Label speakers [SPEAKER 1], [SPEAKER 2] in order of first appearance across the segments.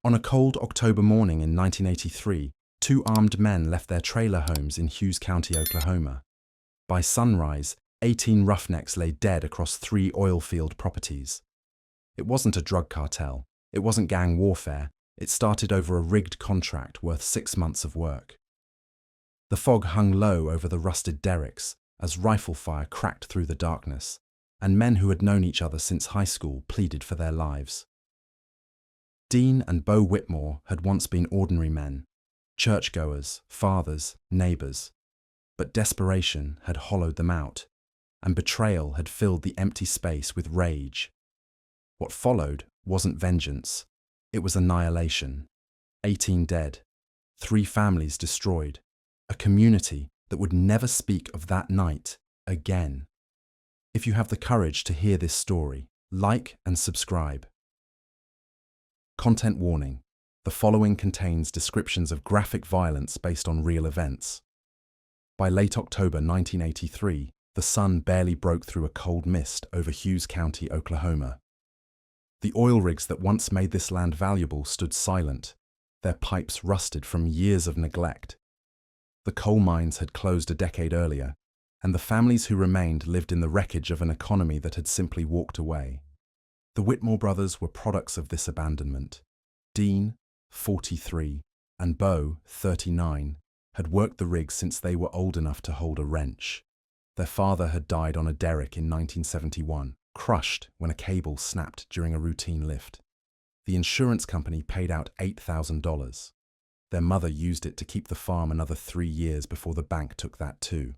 [SPEAKER 1] On a cold October morning in 1983, two armed men left their trailer homes in Hughes County, Oklahoma. By sunrise, 18 Roughnecks lay dead across 3 oil field properties. It wasn't a drug cartel. It wasn't gang warfare. It started over a rigged contract worth 6 months of work. The fog hung low over the rusted derricks as rifle fire cracked through the darkness, and men who had known each other since high school pleaded for their lives. Dean and Bo Whitmore had once been ordinary men, churchgoers, fathers, neighbors. But desperation had hollowed them out, and betrayal had filled the empty space with rage. What followed wasn't vengeance, it was annihilation. 18 dead, 3 families destroyed, a community that would never speak of that night again. If you have the courage to hear this story, like and subscribe. Content warning: the following contains descriptions of graphic violence based on real events. By late October 1983, the sun barely broke through a cold mist over Hughes County, Oklahoma. The oil rigs that once made this land valuable stood silent, their pipes rusted from years of neglect. The coal mines had closed a decade earlier, and the families who remained lived in the wreckage of an economy that had simply walked away. The Whitmore brothers were products of this abandonment. Dean, 43, and Bo, 39, had worked the rigs since they were old enough to hold a wrench. Their father had died on a derrick in 1971, crushed when a cable snapped during a routine lift. The insurance company paid out $8,000. Their mother used it to keep the farm another 3 years before the bank took that too.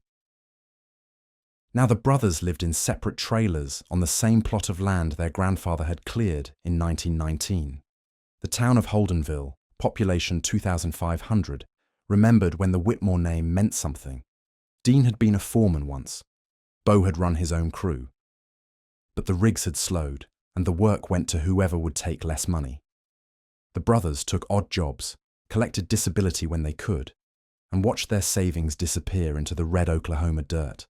[SPEAKER 1] Now the brothers lived in separate trailers on the same plot of land their grandfather had cleared in 1919. The town of Holdenville, population 2,500, remembered when the Whitmore name meant something. Dean had been a foreman once. Bo had run his own crew. But the rigs had slowed, and the work went to whoever would take less money. The brothers took odd jobs, collected disability when they could, and watched their savings disappear into the red Oklahoma dirt.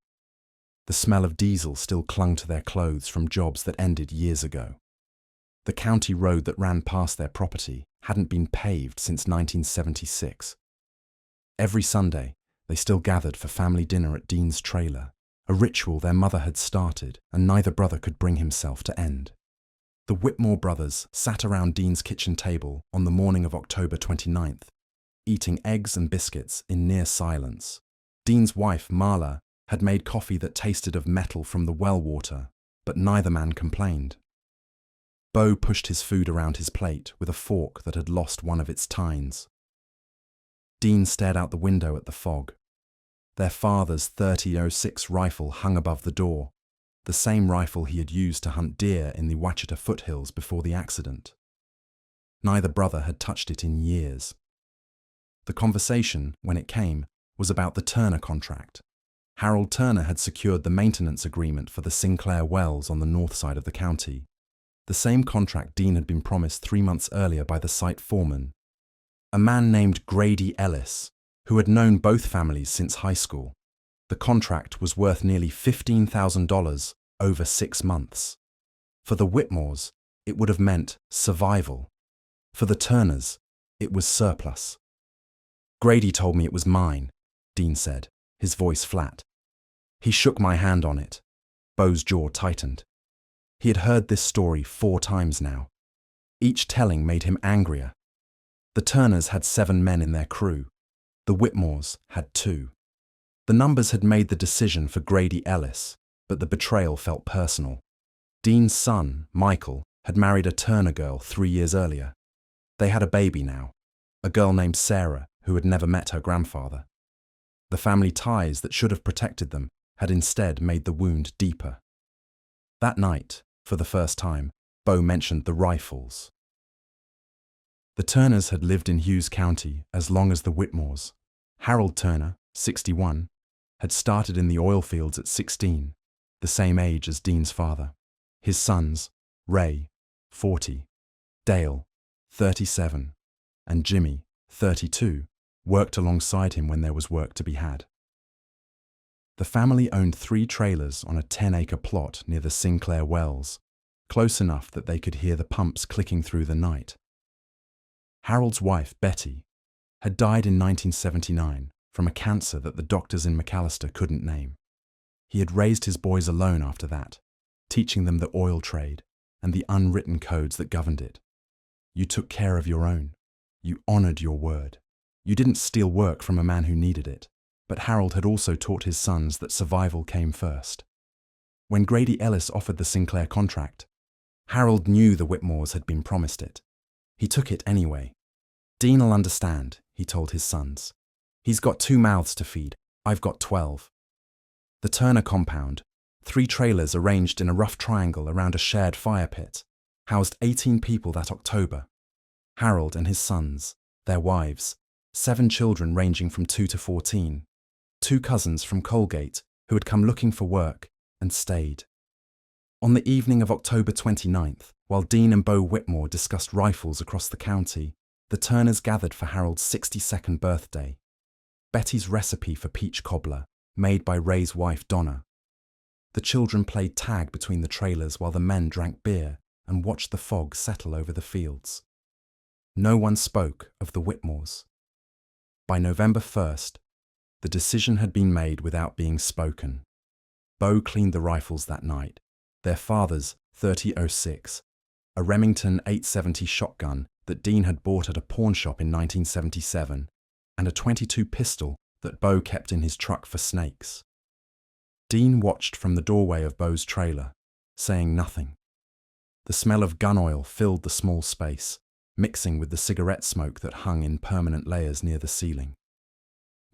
[SPEAKER 1] The smell of diesel still clung to their clothes from jobs that ended years ago. The county road that ran past their property hadn't been paved since 1976. Every Sunday, they still gathered for family dinner at Dean's trailer, a ritual their mother had started and neither brother could bring himself to end. The Whitmore brothers sat around Dean's kitchen table on the morning of October 29th, eating eggs and biscuits in near silence. Dean's wife, Marla, had made coffee that tasted of metal from the well water, but neither man complained. Bo pushed his food around his plate with a fork that had lost one of its tines. Dean stared out the window at the fog. Their father's .30-06 rifle hung above the door, the same rifle he had used to hunt deer in the Ouachita foothills before the accident. Neither brother had touched it in years. The conversation, when it came, was about the Turner contract. Harold Turner had secured the maintenance agreement for the Sinclair wells on the north side of the county, the same contract Dean had been promised 3 months earlier by the site foreman, a man named Grady Ellis, who had known both families since high school. The contract was worth nearly $15,000 over 6 months. For the Whitmores, it would have meant survival. For the Turners, it was surplus. "Grady told me it was mine," Dean said, his voice flat. He shook my hand on it. Bo's jaw tightened. He had heard this story 4 times now. Each telling made him angrier. The Turners had 7 men in their crew. The Whitmores had 2. The numbers had made the decision for Grady Ellis, but the betrayal felt personal. Dean's son, Michael, had married a Turner girl 3 years earlier. They had a baby now, a girl named Sarah who had never met her grandfather. The family ties that should have protected them had instead made the wound deeper. That night, for the first time, Bo mentioned the rifles. The Turners had lived in Hughes County as long as the Whitmores. Harold Turner, 61, had started in the oil fields at 16, the same age as Dean's father. His sons, Ray, 40, Dale, 37, and Jimmy, 32, worked alongside him when there was work to be had. The family owned 3 trailers on a 10-acre plot near the Sinclair wells, close enough that they could hear the pumps clicking through the night. Harold's wife, Betty, had died in 1979 from a cancer that the doctors in McAllister couldn't name. He had raised his boys alone after that, teaching them the oil trade and the unwritten codes that governed it. You took care of your own. You honored your word. You didn't steal work from a man who needed it. But Harold had also taught his sons that survival came first. When Grady Ellis offered the Sinclair contract, Harold knew the Whitmores had been promised it. He took it anyway. "Dean'll understand," he told his sons. "He's got 2 mouths to feed. I've got 12. The Turner compound, 3 trailers arranged in a rough triangle around a shared fire pit, housed 18 people that October. Harold and his sons, their wives, 7 children ranging from 2 to 14, 2 cousins from Colgate who had come looking for work and stayed. On the evening of October 29th, while Dean and Bo Whitmore discussed rifles across the county, the Turners gathered for Harold's 62nd birthday. Betty's recipe for peach cobbler, made by Ray's wife Donna. The children played tag between the trailers while the men drank beer and watched the fog settle over the fields. No one spoke of the Whitmores. By November 1st, the decision had been made without being spoken. Bo cleaned the rifles that night, their father's .30-06, a Remington 870 shotgun that Dean had bought at a pawn shop in 1977, and a .22 pistol that Bo kept in his truck for snakes. Dean watched from the doorway of Bo's trailer, saying nothing. The smell of gun oil filled the small space, mixing with the cigarette smoke that hung in permanent layers near the ceiling.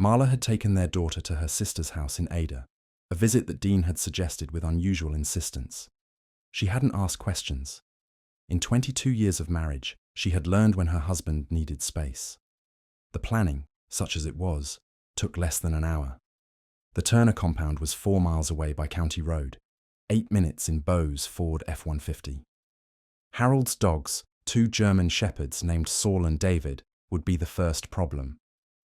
[SPEAKER 1] Marla had taken their daughter to her sister's house in Ada, a visit that Dean had suggested with unusual insistence. She hadn't asked questions. In 22 years of marriage, she had learned when her husband needed space. The planning, such as it was, took less than an hour. The Turner compound was 4 miles away by County Road, 8 minutes in Bo's Ford F-150. Harold's dogs, 2 German shepherds named Saul and David, would be the first problem.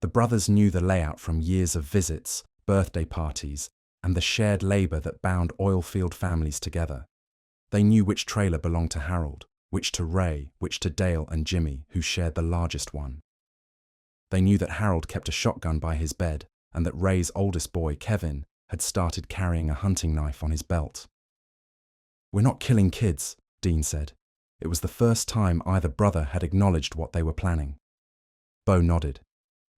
[SPEAKER 1] The brothers knew the layout from years of visits, birthday parties, and the shared labour that bound oilfield families together. They knew which trailer belonged to Harold, which to Ray, which to Dale and Jimmy, who shared the largest one. They knew that Harold kept a shotgun by his bed, and that Ray's oldest boy, Kevin, had started carrying a hunting knife on his belt. "We're not killing kids," Dean said. It was the first time either brother had acknowledged what they were planning. Bo nodded.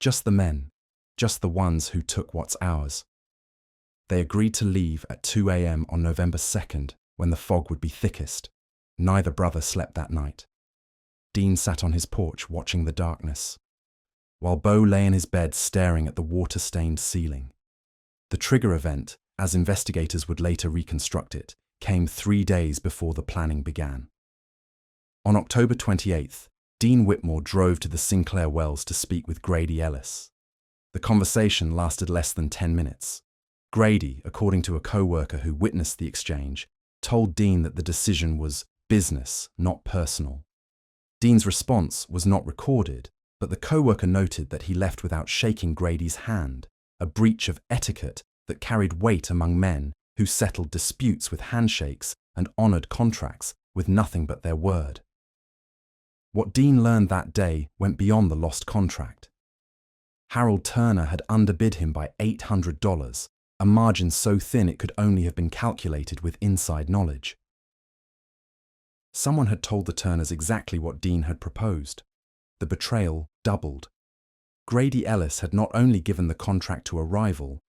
[SPEAKER 1] "Just the men, just the ones who took what's ours." They agreed to leave at 2 a.m. on November 2nd, when the fog would be thickest. Neither brother slept that night. Dean sat on his porch watching the darkness, while Bo lay in his bed staring at the water-stained ceiling. The trigger event, as investigators would later reconstruct it, came 3 days before the planning began. On October 28th, Dean Whitmore drove to the Sinclair Wells to speak with Grady Ellis. The conversation lasted less than 10 minutes. Grady, according to a co-worker who witnessed the exchange, told Dean that the decision was business, not personal. Dean's response was not recorded, but the co-worker noted that he left without shaking Grady's hand, a breach of etiquette that carried weight among men who settled disputes with handshakes and honored contracts with nothing but their word. What Dean learned that day went beyond the lost contract. Harold Turner had underbid him by $800, a margin so thin it could only have been calculated with inside knowledge. Someone had told the Turners exactly what Dean had proposed. The betrayal doubled. Grady Ellis had not only given the contract to a rival,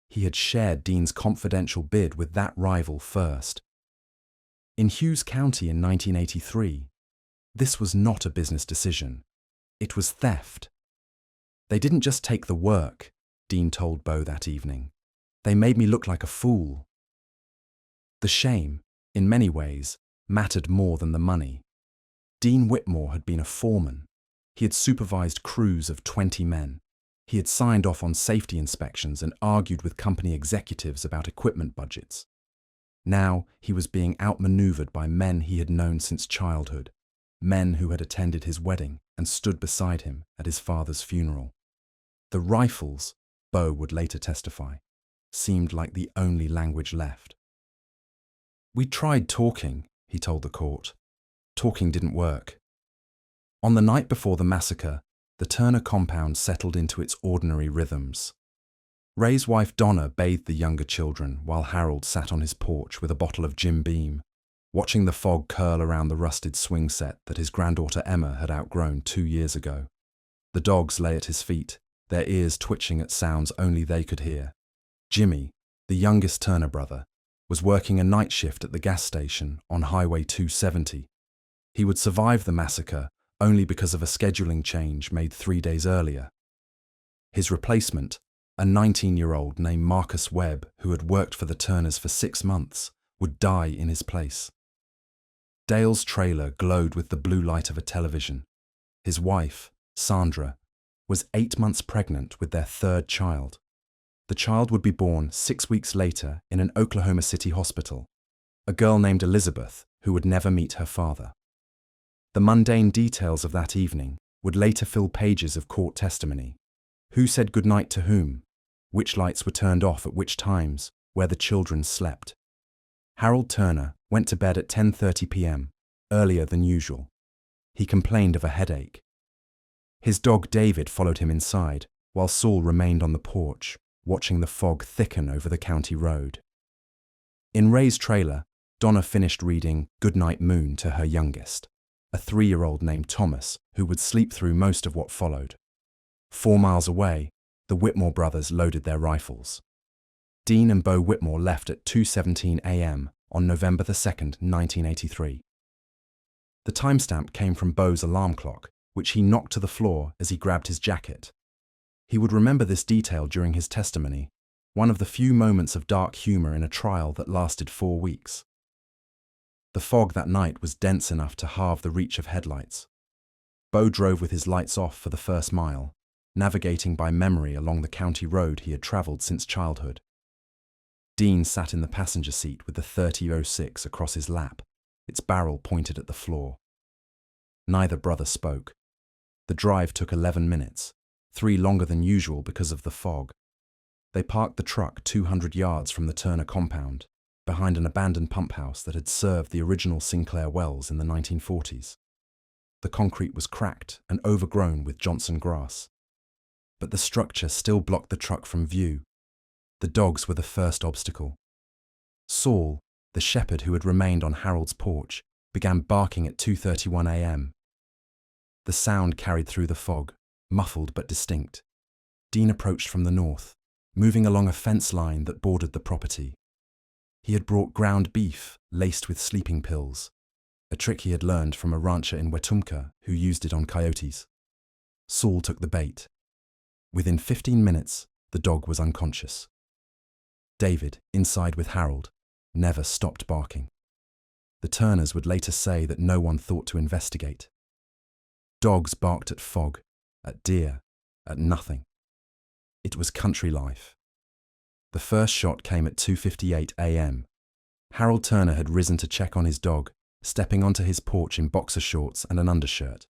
[SPEAKER 1] he had shared Dean's confidential bid with that rival first. In Hughes County in 1983, this was not a business decision. It was theft. "They didn't just take the work," Dean told Bo that evening. "They made me look like a fool." The shame, in many ways, mattered more than the money. Dean Whitmore had been a foreman. He had supervised crews of 20 men. He had signed off on safety inspections and argued with company executives about equipment budgets. Now he was being outmaneuvered by men he had known since childhood, men who had attended his wedding and stood beside him at his father's funeral. The rifles, Bo would later testify, seemed like the only language left. "We tried talking," he told the court. "Talking didn't work." On the night before the massacre, the Turner compound settled into its ordinary rhythms. Ray's wife Donna bathed the younger children while Harold sat on his porch with a bottle of Jim Beam, watching the fog curl around the rusted swing set that his granddaughter Emma had outgrown 2 years ago. The dogs lay at his feet, their ears twitching at sounds only they could hear. Jimmy, the youngest Turner brother, was working a night shift at the gas station on Highway 270. He would survive the massacre only because of a scheduling change made 3 days earlier. His replacement, a 19-year-old named Marcus Webb, who had worked for the Turners for 6 months, would die in his place. Dale's trailer glowed with the blue light of a television. His wife, Sandra, was 8 months pregnant with their 3rd child. The child would be born 6 weeks later in an Oklahoma City hospital, a girl named Elizabeth who would never meet her father. The mundane details of that evening would later fill pages of court testimony. Who said goodnight to whom? Which lights were turned off at which times, where the children slept? Harold Turner went to bed at 10:30 p.m., earlier than usual. He complained of a headache. His dog David followed him inside, while Saul remained on the porch, watching the fog thicken over the county road. In Ray's trailer, Donna finished reading Goodnight Moon to her youngest, a 3-year-old named Thomas, who would sleep through most of what followed. 4 miles away, the Whitmore brothers loaded their rifles. Dean and Bo Whitmore left at 2:17 a.m. on November 2nd, 1983. The timestamp came from Bo's alarm clock, which he knocked to the floor as he grabbed his jacket. He would remember this detail during his testimony, one of the few moments of dark humor in a trial that lasted 4 weeks. The fog that night was dense enough to halve the reach of headlights. Bo drove with his lights off for the first mile, navigating by memory along the county road he had traveled since childhood. Dean sat in the passenger seat with the .30-06 across his lap, its barrel pointed at the floor. Neither brother spoke. The drive took 11 minutes, 3 longer than usual because of the fog. They parked the truck 200 yards from the Turner compound, behind an abandoned pump house that had served the original Sinclair wells in the 1940s. The concrete was cracked and overgrown with Johnson grass. But the structure still blocked the truck from view. The dogs were the first obstacle. Saul, the shepherd who had remained on Harold's porch, began barking at 2:31 a.m. The sound carried through the fog, muffled but distinct. Dean approached from the north, moving along a fence line that bordered the property. He had brought ground beef laced with sleeping pills, a trick he had learned from a rancher in Wetumpka who used it on coyotes. Saul took the bait. Within 15 minutes, the dog was unconscious. David, inside with Harold, never stopped barking. The Turners would later say that no one thought to investigate. Dogs barked at fog, at deer, at nothing. It was country life. The first shot came at 2:58 a.m. Harold Turner had risen to check on his dog, stepping onto his porch in boxer shorts and an undershirt.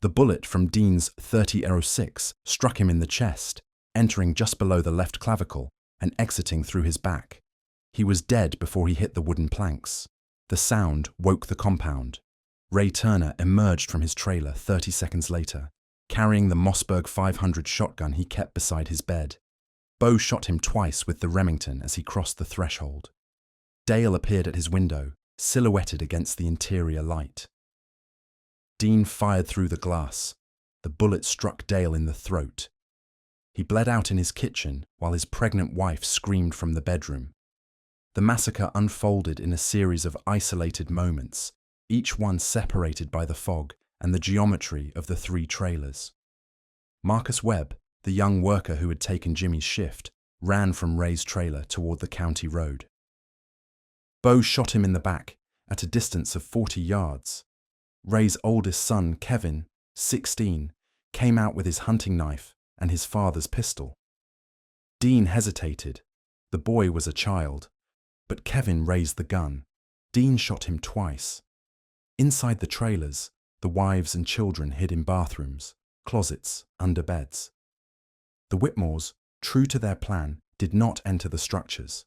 [SPEAKER 1] The bullet from Dean's .30-06 struck him in the chest, entering just below the left clavicle and exiting through his back. He was dead before he hit the wooden planks. The sound woke the compound. Ray Turner emerged from his trailer 30 seconds later, carrying the Mossberg 500 shotgun he kept beside his bed. Bo shot him twice with the Remington as he crossed the threshold. Dale appeared at his window, silhouetted against the interior light. Dean fired through the glass. The bullet struck Dale in the throat. He bled out in his kitchen while his pregnant wife screamed from the bedroom. The massacre unfolded in a series of isolated moments, each one separated by the fog and the geometry of the 3 trailers. Marcus Webb, the young worker who had taken Jimmy's shift, ran from Ray's trailer toward the county road. Bo shot him in the back at a distance of 40 yards. Ray's oldest son, Kevin, 16, came out with his hunting knife and his father's pistol. Dean hesitated. The boy was a child, but Kevin raised the gun. Dean shot him twice. Inside the trailers, the wives and children hid in bathrooms, closets, under beds. The Whitmores, true to their plan, did not enter the structures.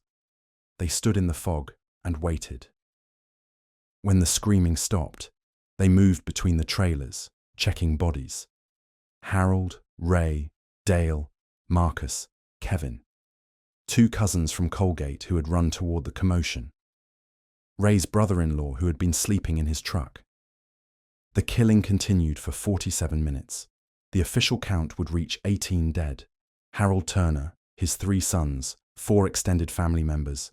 [SPEAKER 1] They stood in the fog and waited. When the screaming stopped, They moved between the trailers, checking bodies. Harold, Ray, Dale, Marcus, Kevin. 2 cousins from Colgate who had run toward the commotion. Ray's brother-in-law who had been sleeping in his truck. The killing continued for 47 minutes. The official count would reach 18 dead. Harold Turner, his 3 sons, 4 extended family members,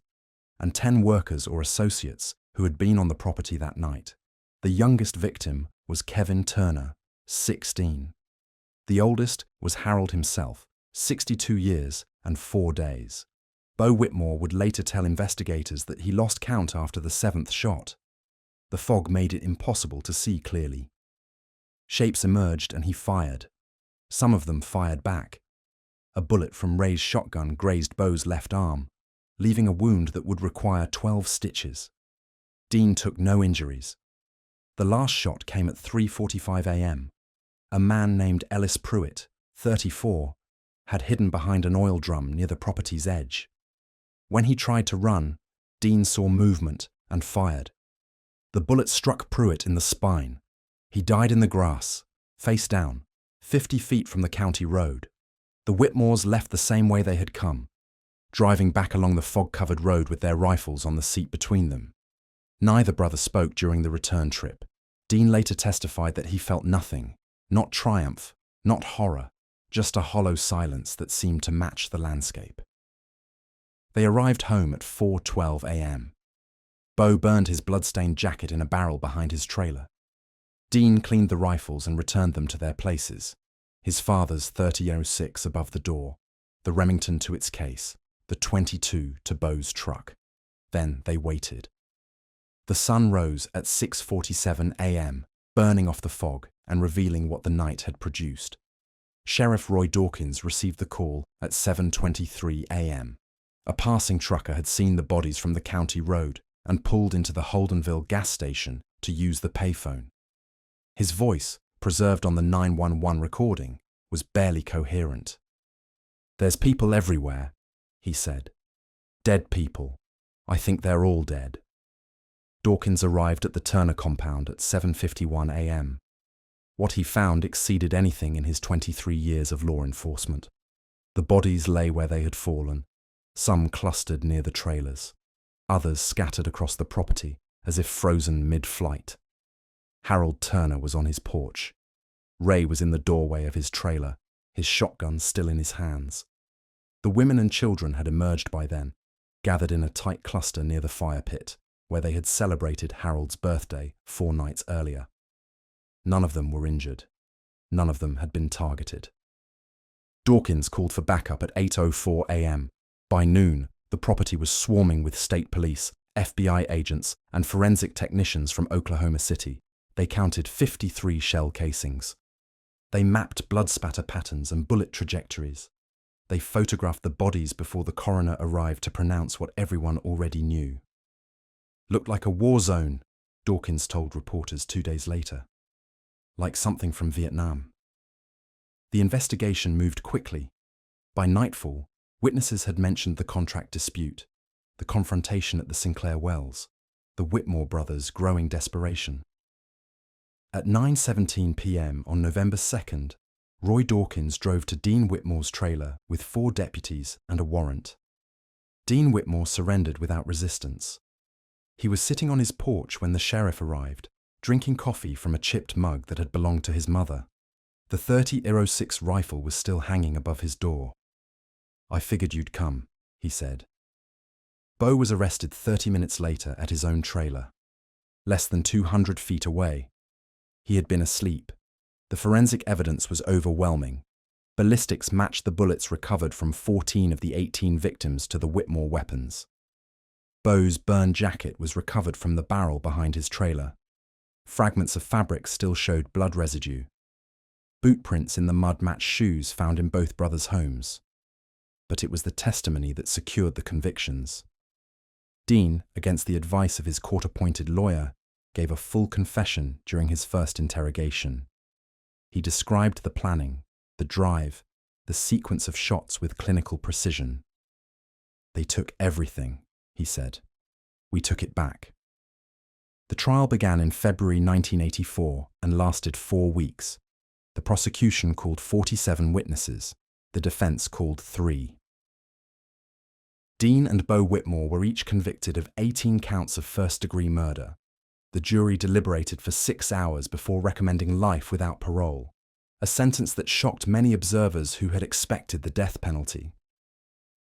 [SPEAKER 1] and 10 workers or associates who had been on the property that night. The youngest victim was Kevin Turner, 16. The oldest was Harold himself, 62 years and 4 days. Bo Whitmore would later tell investigators that he lost count after the 7th shot. The fog made it impossible to see clearly. Shapes emerged and he fired. Some of them fired back. A bullet from Ray's shotgun grazed Bo's left arm, leaving a wound that would require 12 stitches. Dean took no injuries. The last shot came at 3:45 a.m. A man named Ellis Pruitt, 34, had hidden behind an oil drum near the property's edge. When he tried to run, Dean saw movement and fired. The bullet struck Pruitt in the spine. He died in the grass, face down, 50 feet from the county road. The Whitmores left the same way they had come, driving back along the fog-covered road with their rifles on the seat between them. Neither brother spoke during the return trip. Dean later testified that he felt nothing, not triumph, not horror, just a hollow silence that seemed to match the landscape. They arrived home at 4:12 a.m. Bo burned his blood-stained jacket in a barrel behind his trailer. Dean cleaned the rifles and returned them to their places. His father's .30-06 above the door, the Remington to its case, the .22 to Bo's truck. Then they waited. The sun rose at 6:47 a.m., burning off the fog and revealing what the night had produced. Sheriff Roy Dawkins received the call at 7:23 a.m. A passing trucker had seen the bodies from the county road and pulled into the Holdenville gas station to use the payphone. His voice, preserved on the 911 recording, was barely coherent. "There's people everywhere," he said. "Dead people. I think they're all dead." Dawkins arrived at the Turner compound at 7:51 a.m. What he found exceeded anything in his 23 years of law enforcement. The bodies lay where they had fallen, some clustered near the trailers, others scattered across the property as if frozen mid-flight. Harold Turner was on his porch. Ray was in the doorway of his trailer, his shotgun still in his hands. The women and children had emerged by then, gathered in a tight cluster near the fire pit, where they had celebrated Harold's birthday 4 nights earlier. None of them were injured. None of them had been targeted. Dawkins called for backup at 8:04 a.m. By noon, the property was swarming with state police, FBI agents, and forensic technicians from Oklahoma City. They counted 53 shell casings. They mapped blood spatter patterns and bullet trajectories. They photographed the bodies before the coroner arrived to pronounce what everyone already knew. "Looked like a war zone," Dawkins told reporters 2 days later. "Like something from Vietnam." The investigation moved quickly. By nightfall, witnesses had mentioned the contract dispute, the confrontation at the Sinclair Wells, the Whitmore brothers' growing desperation. At 9:17 p.m. on November 2nd, Roy Dawkins drove to Dean Whitmore's trailer with 4 deputies and a warrant. Dean Whitmore surrendered without resistance. He was sitting on his porch when the sheriff arrived, drinking coffee from a chipped mug that had belonged to his mother. The .30-06 rifle was still hanging above his door. "I figured you'd come," he said. Bo was arrested 30 minutes later at his own trailer. Less than 200 feet away. He had been asleep. The forensic evidence was overwhelming. Ballistics matched the bullets recovered from 14 of the 18 victims to the Whitmore weapons. Bo's burned jacket was recovered from the barrel behind his trailer. Fragments of fabric still showed blood residue. Boot prints in the mud matched shoes found in both brothers' homes. But it was the testimony that secured the convictions. Dean, against the advice of his court-appointed lawyer, gave a full confession during his first interrogation. He described the planning, the drive, the sequence of shots with clinical precision. "They took everything," he said. "We took it back." The trial began in February 1984 and lasted 4 weeks. The prosecution called 47 witnesses. The defense called 3. Dean and Bo Whitmore were each convicted of 18 counts of first-degree murder. The jury deliberated for 6 hours before recommending life without parole, a sentence that shocked many observers who had expected the death penalty.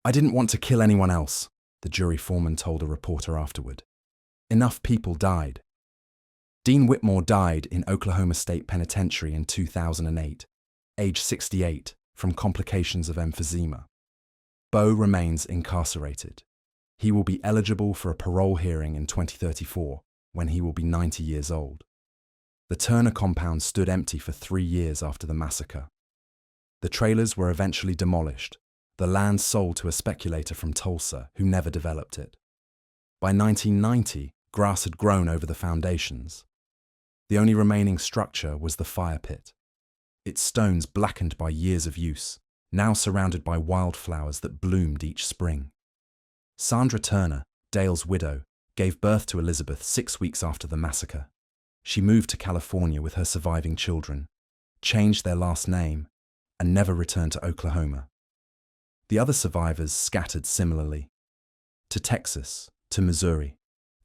[SPEAKER 1] "I didn't want to kill anyone else," the jury foreman told a reporter afterward. "Enough people died." Dean Whitmore died in Oklahoma State Penitentiary in 2008, age 68, from complications of emphysema. Bo remains incarcerated. He will be eligible for a parole hearing in 2034, when he will be 90 years old. The Turner compound stood empty for 3 years after the massacre. The trailers were eventually demolished, the land sold to a speculator from Tulsa who never developed it. By 1990, grass had grown over the foundations. The only remaining structure was the fire pit, its stones blackened by years of use, now surrounded by wildflowers that bloomed each spring. Sandra Turner, Dale's widow, gave birth to Elizabeth 6 weeks after the massacre. She moved to California with her surviving children, changed their last name, and never returned to Oklahoma. The other survivors scattered similarly, to Texas, to Missouri,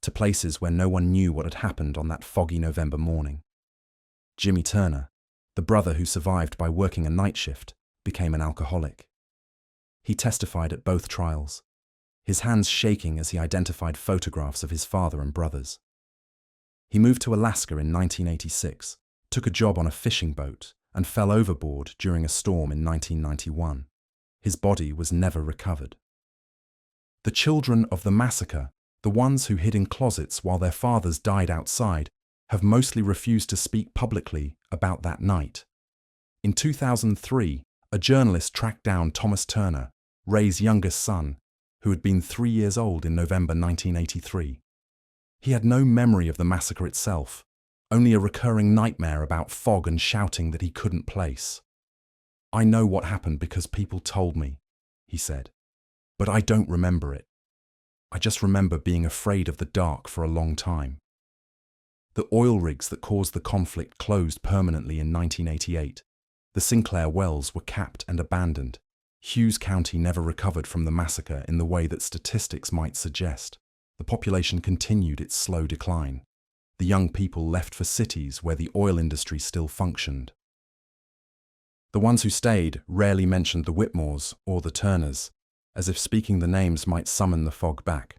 [SPEAKER 1] to places where no one knew what had happened on that foggy November morning. Jimmy Turner, the brother who survived by working a night shift, became an alcoholic. He testified at both trials, his hands shaking as he identified photographs of his father and brothers. He moved to Alaska in 1986, took a job on a fishing boat, and fell overboard during a storm in 1991. His body was never recovered. The children of the massacre, the ones who hid in closets while their fathers died outside, have mostly refused to speak publicly about that night. In 2003, a journalist tracked down Thomas Turner, Ray's youngest son, who had been 3 years old in November 1983. He had no memory of the massacre itself, only a recurring nightmare about fog and shouting that he couldn't place. "I know what happened because people told me," he said, "but I don't remember it. I just remember being afraid of the dark for a long time." The oil rigs that caused the conflict closed permanently in 1988. The Sinclair wells were capped and abandoned. Hughes County never recovered from the massacre in the way that statistics might suggest. The population continued its slow decline. The young people left for cities where the oil industry still functioned. The ones who stayed rarely mentioned the Whitmores or the Turners, as if speaking the names might summon the fog back.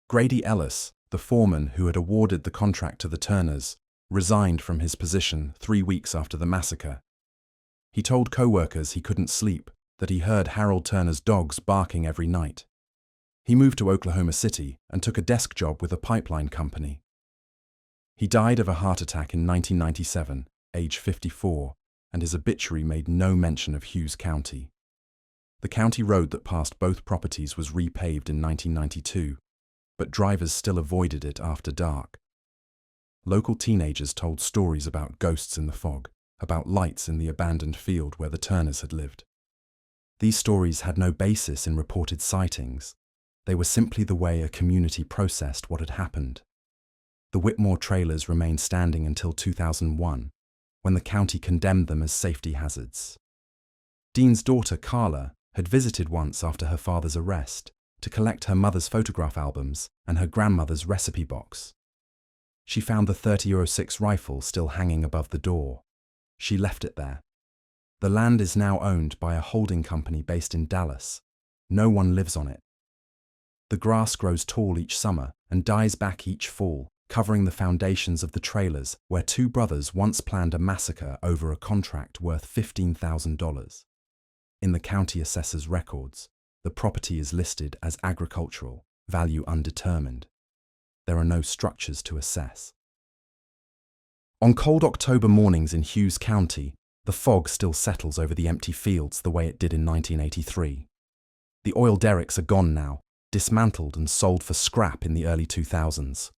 [SPEAKER 1] Grady Ellis, the foreman who had awarded the contract to the Turners, resigned from his position 3 weeks after the massacre. He told co-workers he couldn't sleep, that he heard Harold Turner's dogs barking every night. He moved to Oklahoma City and took a desk job with a pipeline company. He died of a heart attack in 1997, age 54, and his obituary made no mention of Hughes County. The county road that passed both properties was repaved in 1992, but drivers still avoided it after dark. Local teenagers told stories about ghosts in the fog, about lights in the abandoned field where the Turners had lived. These stories had no basis in reported sightings. They were simply the way a community processed what had happened. The Whitmore trailers remained standing until 2001, when the county condemned them as safety hazards. Dean's daughter, Carla, had visited once after her father's arrest to collect her mother's photograph albums and her grandmother's recipe box. She found the .30-06 rifle still hanging above the door. She left it there. The land is now owned by a holding company based in Dallas. No one lives on it. The grass grows tall each summer and dies back each fall, covering the foundations of the trailers where 2 brothers once planned a massacre over a contract worth $15,000. In the county assessor's records, the property is listed as agricultural, value undetermined. There are no structures to assess. On cold October mornings in Hughes County, the fog still settles over the empty fields the way it did in 1983. The oil derricks are gone now, dismantled and sold for scrap in the early 2000s.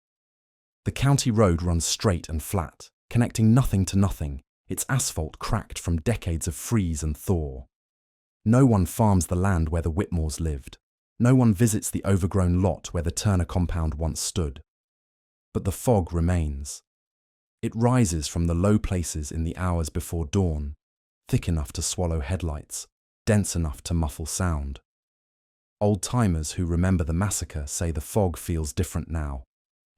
[SPEAKER 1] The county road runs straight and flat, connecting nothing to nothing, its asphalt cracked from decades of freeze and thaw. No one farms the land where the Whitmores lived. No one visits the overgrown lot where the Turner compound once stood. But the fog remains. It rises from the low places in the hours before dawn, thick enough to swallow headlights, dense enough to muffle sound. Old-timers who remember the massacre say the fog feels different now,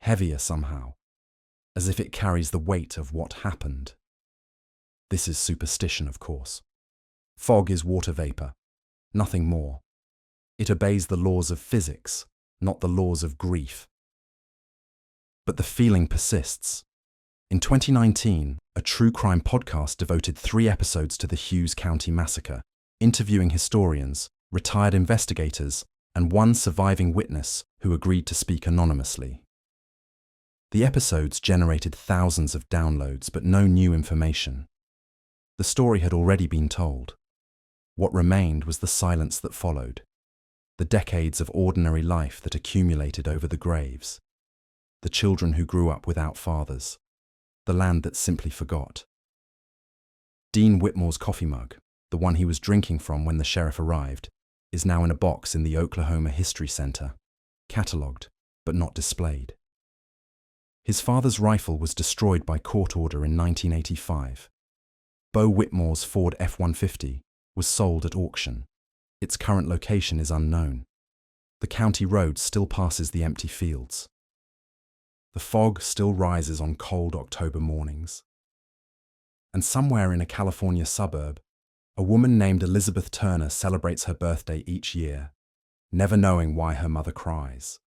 [SPEAKER 1] heavier somehow, as if it carries the weight of what happened. This is superstition, of course. Fog is water vapor, nothing more. It obeys the laws of physics, not the laws of grief. But the feeling persists. In 2019, a true crime podcast devoted 3 episodes to the Hughes County massacre, interviewing historians, retired investigators, and one surviving witness who agreed to speak anonymously. The episodes generated thousands of downloads, but no new information. The story had already been told. What remained was the silence that followed, the decades of ordinary life that accumulated over the graves, the children who grew up without fathers, the land that simply forgot. Dean Whitmore's coffee mug, the one he was drinking from when the sheriff arrived, is now in a box in the Oklahoma History Center, catalogued but not displayed. His father's rifle was destroyed by court order in 1985. Bo Whitmore's Ford F-150 was sold at auction. Its current location is unknown. The county road still passes the empty fields. The fog still rises on cold October mornings. And somewhere in a California suburb, a woman named Elizabeth Turner celebrates her birthday each year, never knowing why her mother cries.